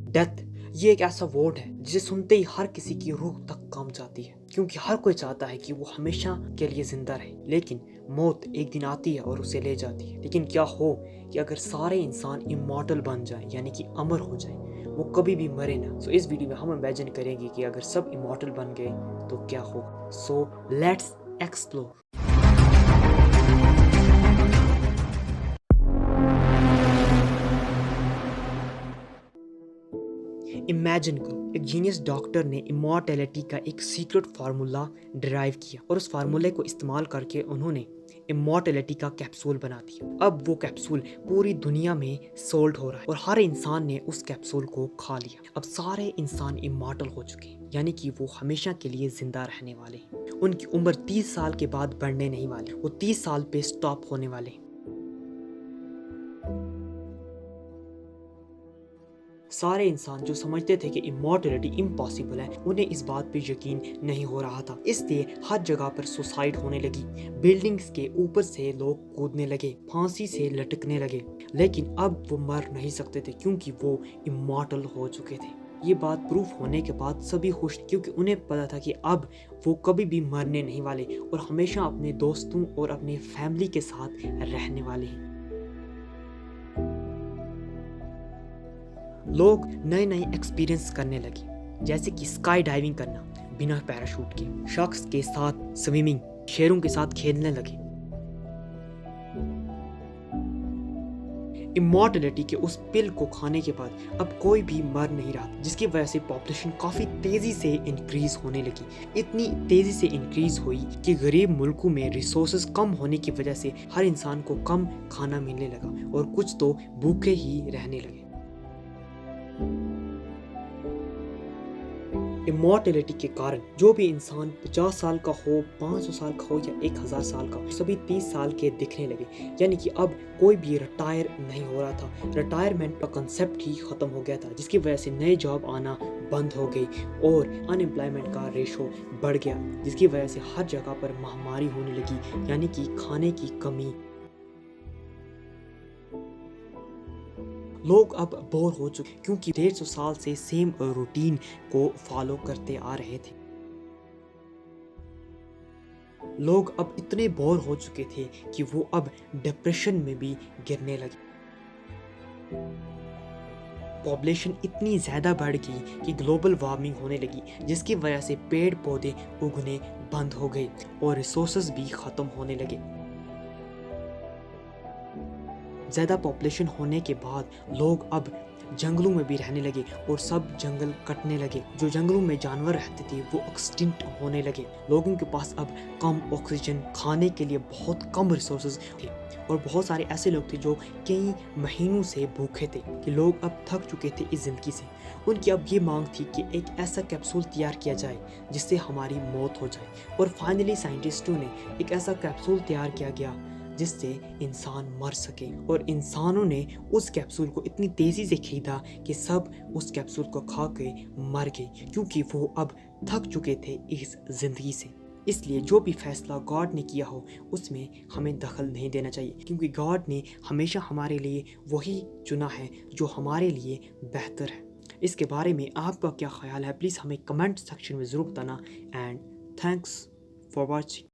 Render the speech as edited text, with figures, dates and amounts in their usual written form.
Death ये एक ऐसा वर्ड है जिसे सुनते ही हर किसी की रूह तक कांप जाती है, क्योंकि हर कोई चाहता है कि वो हमेशा के लिए जिंदा रहे। लेकिन मौत एक दिन आती है और उसे ले जाती है। लेकिन क्या हो कि अगर सारे इंसान इमॉर्टल बन जाए, यानी कि अमर हो जाए, वो कभी भी मरे ना। सो इस वीडियो में हम इमेजिन करेंगे कि अगर सब इमॉर्टल बन गए तो क्या होगा। So let's explore. इमेजिन करो, एक जीनियस डॉक्टर ने इमॉर्टैलिटी का एक सीक्रेट फार्मूला डिराइव किया और उस फार्मूले को इस्तेमाल करके उन्होंने इमॉर्टैलिटी का कैप्सूल बना दिया। अब वो कैप्सूल पूरी दुनिया में सोल्ड हो रहा है और हर इंसान ने उस कैप्सूल को खा लिया। अब सारे इंसान इमॉर्टल हो चुके हैं, यानी कि वो हमेशा के लिए जिंदा रहने वाले हैं। उनकी उम्र 30 साल के बाद बढ़ने नहीं वाली, वो 30 साल पे स्टॉप होने वाले हैं। सारे इंसान जो समझते थे कि इमॉर्टलिटी इम्पॉसिबल है, उन्हें इस बात पे यकीन नहीं हो रहा था। इसलिए हर जगह पर सुसाइड होने लगी, बिल्डिंग्स के ऊपर से लोग कूदने लगे, फांसी से लटकने लगे। लेकिन अब वो मर नहीं सकते थे क्योंकि वो इमॉर्टल हो चुके थे। ये बात प्रूफ होने के बाद सभी खुश, क्योंकि उन्हें पता था कि अब वो कभी भी मरने नहीं वाले और हमेशा अपने दोस्तों और अपने फैमिली के साथ रहने वाले हैं। लोग नए नए एक्सपीरियंस करने लगे, जैसे कि स्काई डाइविंग करना बिना पैराशूट के, शख्स के साथ स्विमिंग, शेरों के साथ खेलने लगे। इमॉर्टलिटी के उस पिल को खाने के बाद अब कोई भी मर नहीं रहा, जिसकी वजह से पॉपुलेशन काफी तेजी से इंक्रीज होने लगी। इतनी तेजी से इंक्रीज हुई कि गरीब मुल्कों में रिसोर्सेज कम होने की वजह से हर इंसान को कम खाना मिलने लगा और कुछ तो भूखे ही रहने लगे। इमॉर्टलिटी के कारण जो भी इंसान 50 साल का हो, 500 साल का हो या 1000 साल का हो, सभी 30 साल के दिखने लगे। यानी कि अब कोई भी रिटायर नहीं हो रहा था। रिटायरमेंट का कंसेप्ट ही खत्म हो गया था, जिसकी वजह से नए जॉब आना बंद हो गई और अनएम्प्लॉयमेंट का रेशो बढ़ गया, जिसकी वजह से हर जगह पर महामारी होने लगी, यानी कि खाने की कमी। लोग अब बोर हो चुके क्योंकि 150 साल से सेम रूटीन को फॉलो करते आ रहे थे। लोग अब इतने बोर हो चुके थे कि वो अब डिप्रेशन में भी गिरने लगे। पॉपुलेशन इतनी ज़्यादा बढ़ गई कि ग्लोबल वार्मिंग होने लगी, जिसकी वजह से पेड़ पौधे उगने बंद हो गए और रिसोर्सेज भी ख़त्म होने लगे। ज़्यादा पॉपुलेशन होने के बाद लोग अब जंगलों में भी रहने लगे और सब जंगल कटने लगे। जो जंगलों में जानवर रहते थे वो एक्सटिंक्ट होने लगे। लोगों के पास अब कम ऑक्सीजन, खाने के लिए बहुत कम रिसोर्सेज थे और बहुत सारे ऐसे लोग थे जो कई महीनों से भूखे थे कि लोग अब थक चुके थे इस ज़िंदगी से। उनकी अब ये मांग थी कि एक ऐसा कैप्सूल तैयार किया जाए जिससे हमारी मौत हो जाए। और फाइनली साइंटिस्टों ने एक ऐसा कैप्सूल तैयार किया गया जिससे इंसान मर सके, और इंसानों ने उस कैप्सूल को इतनी तेज़ी से खरीदा कि सब उस कैप्सूल को खा के मर गए, क्योंकि वो अब थक चुके थे इस ज़िंदगी से। इसलिए जो भी फैसला गॉड ने किया हो उसमें हमें दखल नहीं देना चाहिए, क्योंकि गॉड ने हमेशा हमारे लिए वही चुना है जो हमारे लिए बेहतर है। इसके बारे में आपका क्या ख्याल है, प्लीज़ हमें कमेंट सेक्शन में ज़रूर बताना। And thanks for watching.